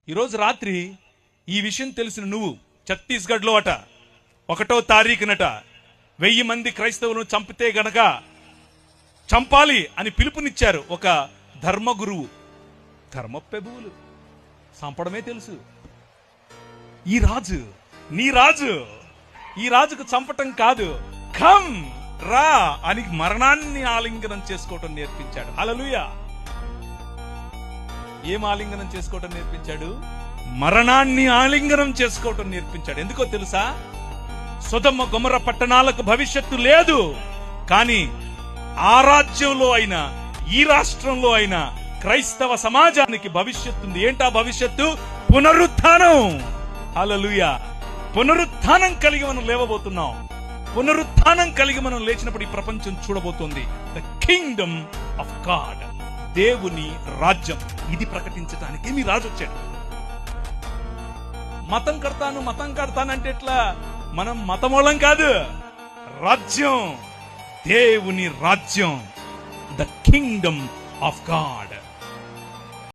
ఈరోజు రాత్రి ఈ విషయం తెలిసిన నువ్వు ఛత్తీస్గఢ్లో 1వ తారీఖునట 1000 మంది క్రైస్తవులను చంపితే గనక చంపాలి అని పిలుపునిచ్చారు ఒక ధర్మగురువు. ధర్మప్రభువులు చంపడమే తెలుసు. ఈ రాజు, నీ రాజు, ఈ రాజుకు చంపటం కాదు, కమ్ రా అని మరణాన్ని ఆలింగనం చేసుకోవటం నేర్పించాడు. హల్లెలూయా. ఏం ఆలింగనం చేసుకోవటం నేర్పించాడు? మరణాన్ని ఆలింగనం చేసుకోవటం నేర్పించాడు. ఎందుకో తెలుసా? సొదొమ గొమొర్రా పట్టణాలకు భవిష్యత్తు లేదు, కానీ ఆ రాజ్యంలో అయినా ఈ రాష్ట్రంలో అయినా క్రైస్తవ సమాజానికి భవిష్యత్తు ఉంది. ఏంటా భవిష్యత్తు? పునరుత్థానం. హల్లెలూయా. పునరుత్థానం కలిగి మనం లేవబోతున్నాం. పునరుత్థానం కలిగి మనం లేచినప్పుడు ఈ ప్రపంచం చూడబోతోంది ద కింగ్డమ్ ఆఫ్ గాడ్, దేవుని రాజ్యం. ఇది ప్రకటించడానికి మీ రాజు వచ్చాడు. మతం కడతానంటే ఎట్లా? మనం మతమూలం కాదు, రాజ్యం, దేవుని రాజ్యం, ద కింగ్డమ్ ఆఫ్ గాడ్.